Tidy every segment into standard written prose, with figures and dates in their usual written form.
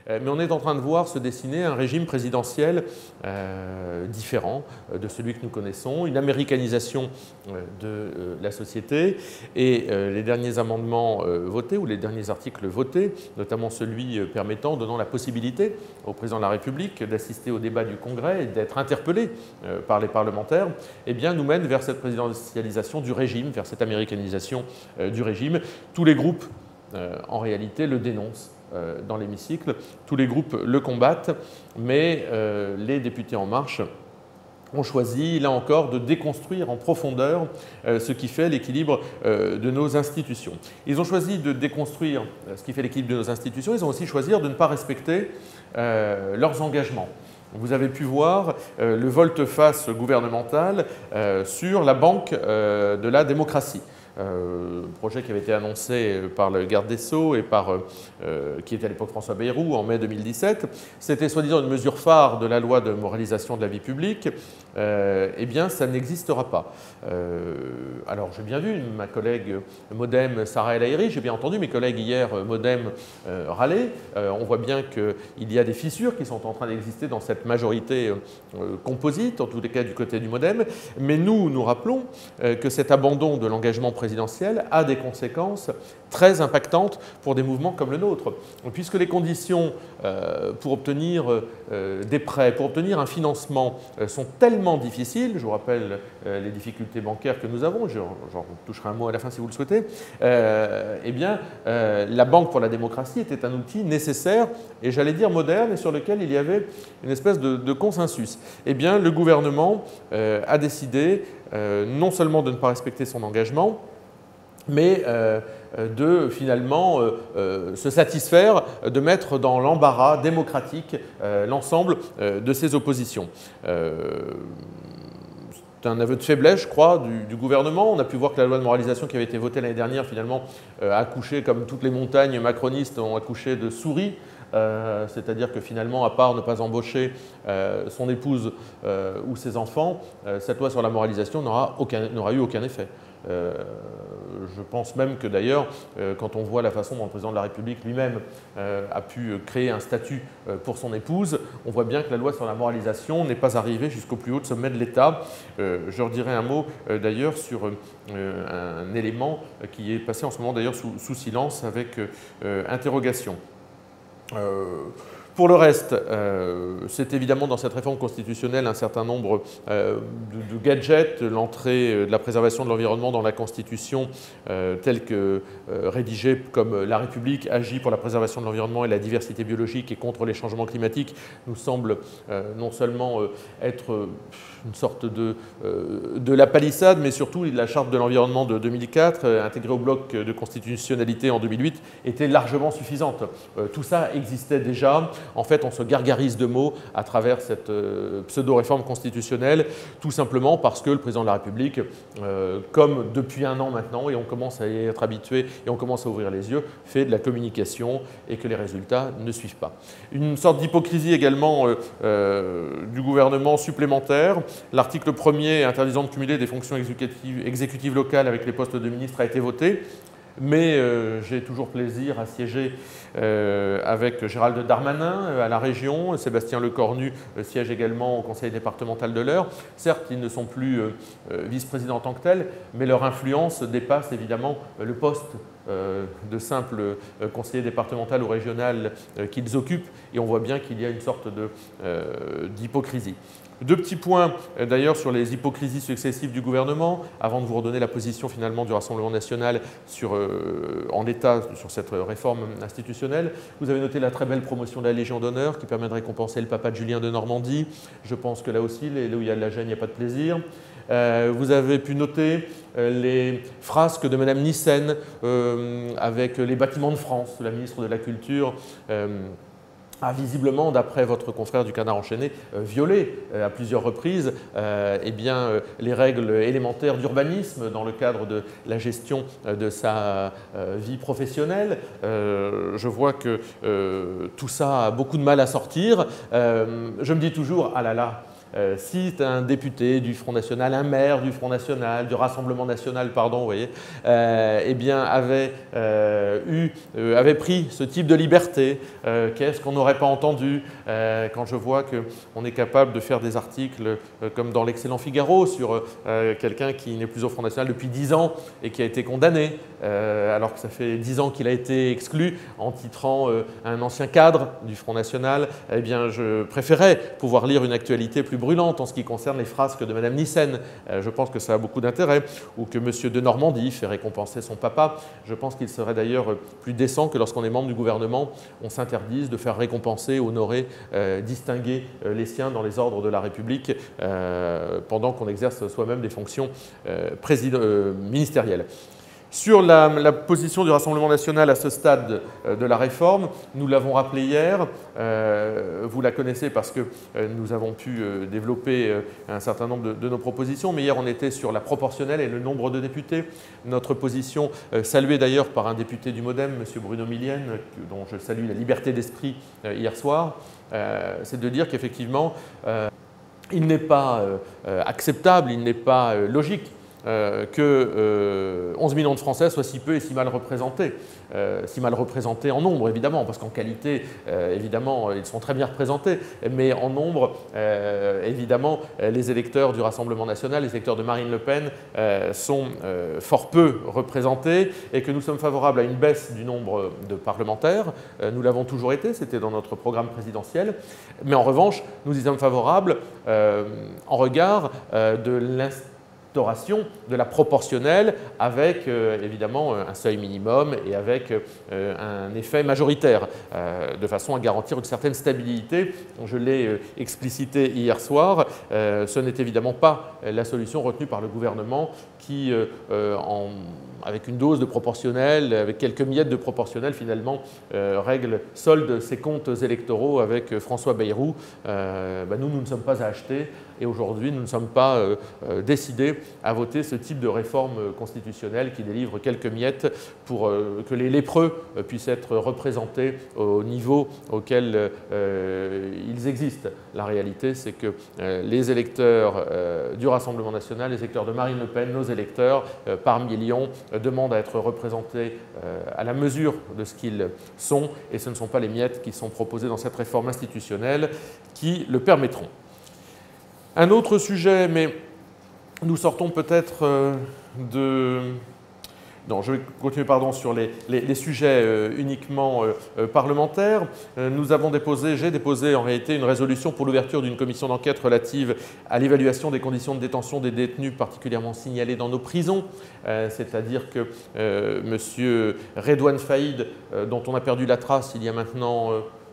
Mais on est en train de voir se dessiner un régime présidentiel différent de celui que nous connaissons, une américanisation de la société, et les derniers amendements votés ou les derniers articles votés, notamment celui donnant la possibilité au président de la République d'assister au débat du Congrès et d'être interpellé par les parlementaires, eh bien, nous mènent vers cette présidentialisation du régime, vers cette américanisation du régime. Tous les groupes, en réalité, le dénoncent dans l'hémicycle. Tous les groupes le combattent, mais les députés En Marche ont choisi, là encore, de déconstruire en profondeur ce qui fait l'équilibre de nos institutions. Ils ont choisi de déconstruire ce qui fait l'équilibre de nos institutions. Ils ont aussi choisi de ne pas respecter leurs engagements. Vous avez pu voir le volte-face gouvernemental sur la banque de la démocratie. Projet qui avait été annoncé par le garde des Sceaux et qui était à l'époque François Bayrou en mai 2017. C'était soi-disant une mesure phare de la loi de moralisation de la vie publique. Eh bien, ça n'existera pas. Alors, j'ai bien vu ma collègue Modem, Sarah El Haïry, j'ai bien entendu mes collègues hier Modem râler. On voit bien qu'il y a des fissures qui sont en train d'exister dans cette majorité composite, en tous les cas du côté du Modem. Mais nous rappelons que cet abandon de l'engagement présidentiel a des conséquences très impactantes pour des mouvements comme le nôtre. Puisque les conditions pour obtenir des prêts, pour obtenir un financement sont tellement difficiles, je vous rappelle les difficultés bancaires que nous avons, j'en toucherai un mot à la fin si vous le souhaitez, eh bien, la Banque pour la démocratie était un outil nécessaire et j'allais dire moderne et sur lequel il y avait une espèce de consensus. Eh bien, le gouvernement a décidé non seulement de ne pas respecter son engagement, mais de finalement se satisfaire de mettre dans l'embarras démocratique l'ensemble de ses oppositions. C'est un aveu de faiblesse, je crois, du gouvernement. On a pu voir que la loi de moralisation qui avait été votée l'année dernière, finalement, a accouché, comme toutes les montagnes macronistes ont accouché de souris. C'est-à-dire que finalement, à part ne pas embaucher son épouse ou ses enfants, cette loi sur la moralisation n'aura eu aucun effet. Je pense même que d'ailleurs, quand on voit la façon dont le président de la République lui-même a pu créer un statut pour son épouse, on voit bien que la loi sur la moralisation n'est pas arrivée jusqu'au plus haut sommet de l'État. Je redirai un mot d'ailleurs sur un élément qui est passé en ce moment d'ailleurs sous silence avec interrogation. Pour le reste, c'est évidemment dans cette réforme constitutionnelle un certain nombre de gadgets, l'entrée de la préservation de l'environnement dans la Constitution telle que rédigée comme la République agit pour la préservation de l'environnement et la diversité biologique et contre les changements climatiques nous semble non seulement être une sorte de la palissade, mais surtout la Charte de l'environnement de 2004, intégrée au bloc de constitutionnalité en 2008, était largement suffisante. Tout ça existait déjà. En fait, on se gargarise de mots à travers cette pseudo-réforme constitutionnelle, tout simplement parce que le président de la République, comme depuis un an maintenant, et on commence à y être habitué et on commence à ouvrir les yeux, fait de la communication et que les résultats ne suivent pas. Une sorte d'hypocrisie également du gouvernement supplémentaire. L'article 1er interdisant de cumuler des fonctions exécutives locales avec les postes de ministre a été voté. Mais j'ai toujours plaisir à siéger avec Gérald Darmanin à la région. Sébastien Lecornu siège également au conseil départemental de l'Eure. Certes, ils ne sont plus vice-présidents en tant que tels, mais leur influence dépasse évidemment le poste de simple conseiller départemental ou régional qu'ils occupent. Et on voit bien qu'il y a une sorte d'hypocrisie. Deux petits points d'ailleurs sur les hypocrisies successives du gouvernement, avant de vous redonner la position finalement du Rassemblement national en l'état sur cette réforme institutionnelle. Vous avez noté la très belle promotion de la Légion d'honneur qui permet de récompenser le papa de Julien de Normandie. Je pense que là aussi, là où il y a de la gêne, il n'y a pas de plaisir. Vous avez pu noter les frasques de Mme Nyssen avec les bâtiments de France, la ministre de la Culture. A visiblement, d'après votre confrère du Canard enchaîné, violé à plusieurs reprises les règles élémentaires d'urbanisme dans le cadre de la gestion de sa vie professionnelle. Je vois que tout ça a beaucoup de mal à sortir. Je me dis toujours, ah là là, si un député du Front National, un maire du Front National, du Rassemblement National, pardon, vous voyez, eh bien, avait pris ce type de liberté, qu'est-ce qu'on n'aurait pas entendu quand je vois qu'on est capable de faire des articles comme dans l'excellent Figaro sur quelqu'un qui n'est plus au Front National depuis 10 ans et qui a été condamné, alors que ça fait 10 ans qu'il a été exclu, en titrant un ancien cadre du Front National. Eh bien, je préférais pouvoir lire une actualité plus brûlante en ce qui concerne les frasques de Mme Nyssen. Je pense que ça a beaucoup d'intérêt. Ou que M. de Normandie fait récompenser son papa. Je pense qu'il serait d'ailleurs plus décent que lorsqu'on est membre du gouvernement, on s'interdise de faire récompenser, honorer, distinguer les siens dans les ordres de la République pendant qu'on exerce soi-même des fonctions ministérielles. Sur la position du Rassemblement national à ce stade de la réforme, nous l'avons rappelé hier, vous la connaissez parce que nous avons pu développer un certain nombre de nos propositions, mais hier on était sur la proportionnelle et le nombre de députés. Notre position, saluée d'ailleurs par un député du MoDem, M. Bruno Millienne, dont je salue la liberté d'esprit hier soir, c'est de dire qu'effectivement, il n'est pas acceptable, il n'est pas logique que 11 millions de Français soient si peu et si mal représentés en nombre évidemment, parce qu'en qualité évidemment ils sont très bien représentés, mais en nombre évidemment les électeurs du Rassemblement national, les électeurs de Marine Le Pen sont fort peu représentés et que nous sommes favorables à une baisse du nombre de parlementaires. Nous l'avons toujours été, c'était dans notre programme présidentiel, mais en revanche nous y sommes favorables en regard de l'instauration de la proportionnelle avec évidemment un seuil minimum et avec un effet majoritaire de façon à garantir une certaine stabilité. Je l'ai explicité hier soir, ce n'est évidemment pas la solution retenue par le gouvernement qui, avec une dose de proportionnelle, avec quelques miettes de proportionnelle finalement, solde ses comptes électoraux avec François Bayrou. Nous ne sommes pas à acheter et aujourd'hui nous ne sommes pas décidés à voter ce type de réforme constitutionnelle qui délivre quelques miettes pour que les lépreux puissent être représentés au niveau auquel ils existent. La réalité, c'est que les électeurs du Rassemblement national, les électeurs de Marine Le Pen, nos électeurs, par millions, demandent à être représentés à la mesure de ce qu'ils sont, et ce ne sont pas les miettes qui sont proposées dans cette réforme institutionnelle qui le permettront. Un autre sujet, mais nous sortons peut-être de... Non, je vais continuer sur les sujets uniquement parlementaires. J'ai déposé en réalité une résolution pour l'ouverture d'une commission d'enquête relative à l'évaluation des conditions de détention des détenus particulièrement signalés dans nos prisons. C'est-à-dire que M. Redouane Faïd, dont on a perdu la trace il y a maintenant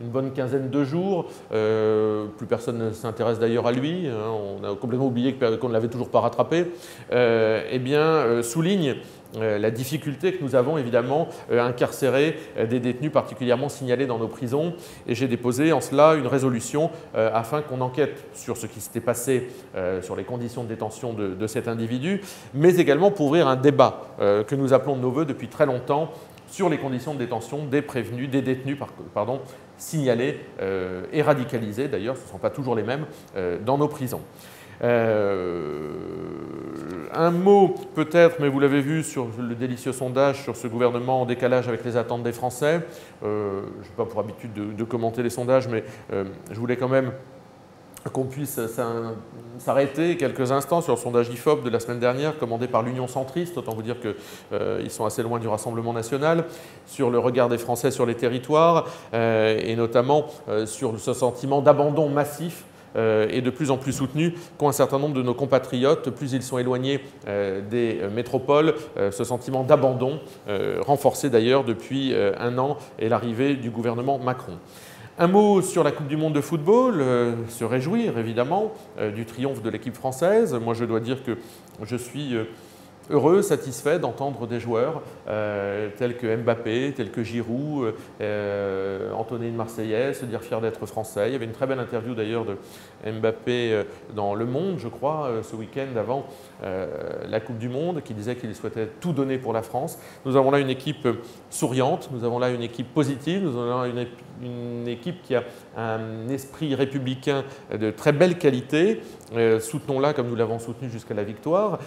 une bonne quinzaine de jours, plus personne ne s'intéresse d'ailleurs à lui, on a complètement oublié qu'on ne l'avait toujours pas rattrapé, souligne la difficulté que nous avons évidemment à incarcérer des détenus particulièrement signalés dans nos prisons. Et j'ai déposé en cela une résolution afin qu'on enquête sur ce qui s'était passé, sur les conditions de détention de cet individu, mais également pour ouvrir un débat que nous appelons de nos voeux depuis très longtemps sur les conditions de détention des détenus signalés et radicalisés, d'ailleurs ce ne sont pas toujours les mêmes, dans nos prisons. Un mot peut-être, mais vous l'avez vu sur le délicieux sondage sur ce gouvernement en décalage avec les attentes des Français. Je n'ai pas pour habitude de commenter les sondages, mais je voulais quand même qu'on puisse s'arrêter quelques instants sur le sondage IFOP de la semaine dernière, commandé par l'Union centriste, autant vous dire qu'ils sont assez loin du Rassemblement national, sur le regard des Français sur les territoires, et notamment sur ce sentiment d'abandon massif et de plus en plus soutenu qu'ont un certain nombre de nos compatriotes, plus ils sont éloignés des métropoles, ce sentiment d'abandon, renforcé d'ailleurs depuis un an et l'arrivée du gouvernement Macron. Un mot sur la Coupe du monde de football, se réjouir évidemment du triomphe de l'équipe française. Moi je dois dire que je suis heureux, satisfait d'entendre des joueurs tels que Mbappé, tels que Giroud, entonner une Marseillaise, se dire fier d'être français. Il y avait une très belle interview d'ailleurs de Mbappé dans Le Monde, je crois, ce week-end avant la Coupe du Monde, qui disait qu'il souhaitait tout donner pour la France. Nous avons là une équipe souriante, nous avons là une équipe positive, nous avons là une équipe qui a un esprit républicain de très belle qualité. Soutenons-la comme nous l'avons soutenu jusqu'à la victoire.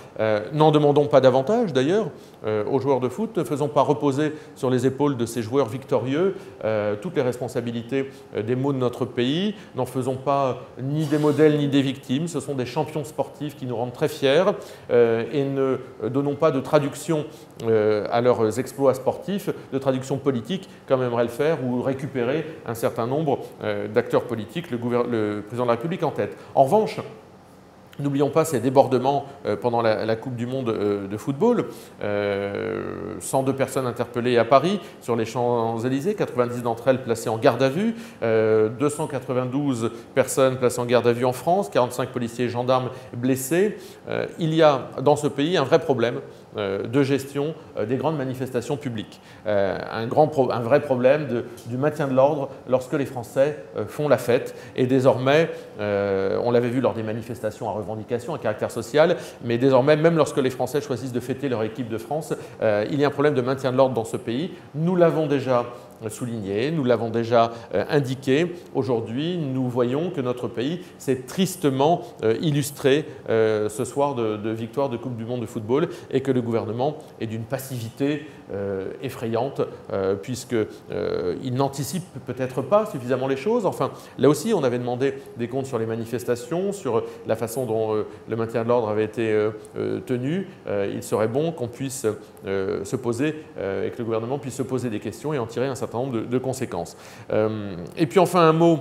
N'en demandons pas davantage d'ailleurs aux joueurs de foot. Ne faisons pas reposer sur les épaules de ces joueurs victorieux toutes les responsabilités des maux de notre pays. N'en faisons pas ni des modèles ni des victimes. Ce sont des champions sportifs qui nous rendent très fiers et ne donnons pas de traduction à leurs exploits sportifs, de traduction politique comme aimerait le faire ou récupérer un certain nombre d'acteurs politiques, le président de la République en tête. En revanche, n'oublions pas ces débordements pendant la Coupe du Monde de football. 102 personnes interpellées à Paris sur les Champs-Élysées, 90 d'entre elles placées en garde à vue, 292 personnes placées en garde à vue en France, 45 policiers et gendarmes blessés. Il y a dans ce pays un vrai problème de gestion des grandes manifestations publiques. Un vrai problème du maintien de l'ordre lorsque les Français font la fête. Et désormais, on l'avait vu lors des manifestations à revendication, à caractère social, mais désormais, même lorsque les Français choisissent de fêter leur équipe de France, il y a un problème de maintien de l'ordre dans ce pays. Nous l'avons déjà souligné, nous l'avons déjà indiqué. Aujourd'hui, nous voyons que notre pays s'est tristement illustré ce soir de victoire de Coupe du Monde de football et que le gouvernement est d'une passivité effrayante puisqu'il n'anticipe peut-être pas suffisamment les choses. Enfin, là aussi, on avait demandé des comptes sur les manifestations, sur la façon dont le maintien de l'ordre avait été tenu. Il serait bon qu'on puisse se poser et que le gouvernement puisse se poser des questions et en tirer un certain nombre de conséquences. Et puis enfin un mot.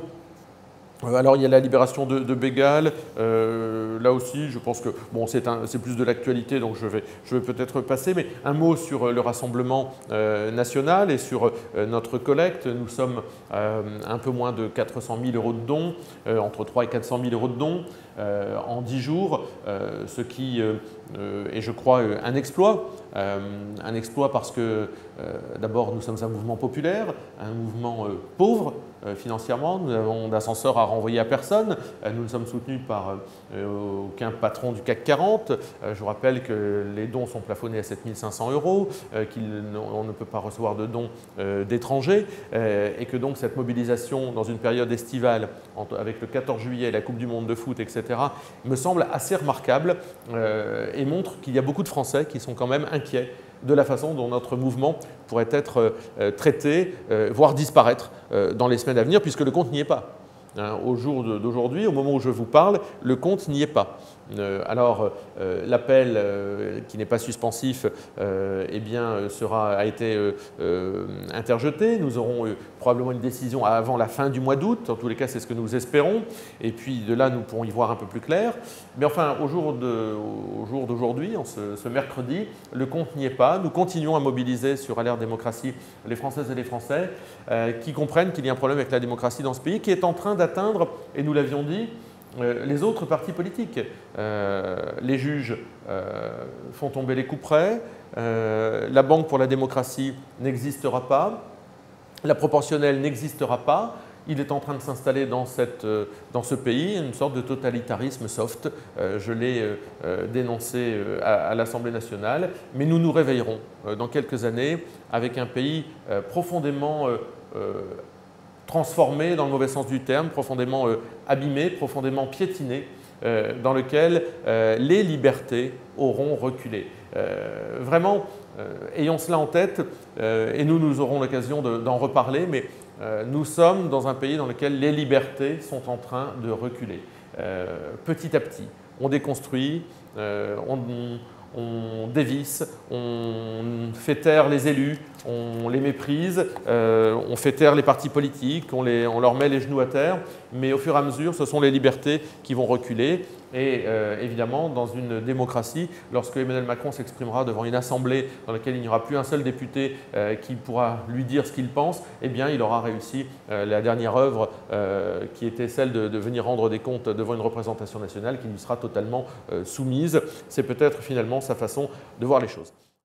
Alors il y a la libération de Bégal, là aussi je pense que bon, c'est plus de l'actualité donc je vais peut-être passer, mais un mot sur le Rassemblement national et sur notre collecte. Nous sommes un peu moins de 400 000 € de dons, entre 300 et 400 000 € de dons en 10 jours, ce qui est je crois un exploit parce que d'abord nous sommes un mouvement populaire, un mouvement pauvre financièrement, nous avons d'ascenseur à renvoyer à personne, nous ne sommes soutenus par aucun patron du CAC 40, je vous rappelle que les dons sont plafonnés à 7 500 €, qu'on ne peut pas recevoir de dons d'étrangers et que donc cette mobilisation dans une période estivale avec le 14 juillet, la Coupe du Monde de foot, etc. me semble assez remarquable et montre qu'il y a beaucoup de Français qui sont quand même inquiets de la façon dont notre mouvement pourrait être traité, voire disparaître dans les semaines à venir, puisque le compte n'y est pas. Au jour d'aujourd'hui, au moment où je vous parle, le compte n'y est pas. Alors, l'appel qui n'est pas suspensif eh bien, a été interjeté. Nous aurons probablement une décision avant la fin du mois d'août. En tous les cas, c'est ce que nous espérons. Et puis, de là, nous pourrons y voir un peu plus clair. Mais enfin, au jour d'aujourd'hui, ce mercredi, le compte n'y est pas. Nous continuons à mobiliser sur Alerte Démocratie les Françaises et les Français qui comprennent qu'il y a un problème avec la démocratie dans ce pays qui est en train d'atteindre, et nous l'avions dit, les autres partis politiques. Les juges font tomber les couperets, la Banque pour la démocratie n'existera pas, la proportionnelle n'existera pas. Il est en train de s'installer dans ce pays une sorte de totalitarisme soft. Je l'ai dénoncé à l'Assemblée nationale, mais nous nous réveillerons dans quelques années avec un pays profondément transformé dans le mauvais sens du terme, profondément abîmé, profondément piétiné, dans lequel les libertés auront reculé. Vraiment, ayons cela en tête et nous aurons l'occasion d'en reparler, mais nous sommes dans un pays dans lequel les libertés sont en train de reculer. Petit à petit, on déconstruit, on dévisse, on fait taire les élus, on les méprise, on fait taire les partis politiques, on leur met les genoux à terre, mais au fur et à mesure, ce sont les libertés qui vont reculer. Et évidemment, dans une démocratie, lorsque Emmanuel Macron s'exprimera devant une assemblée dans laquelle il n'y aura plus un seul député qui pourra lui dire ce qu'il pense, eh bien, il aura réussi la dernière œuvre qui était celle de venir rendre des comptes devant une représentation nationale qui lui sera totalement soumise. C'est peut-être finalement sa façon de voir les choses.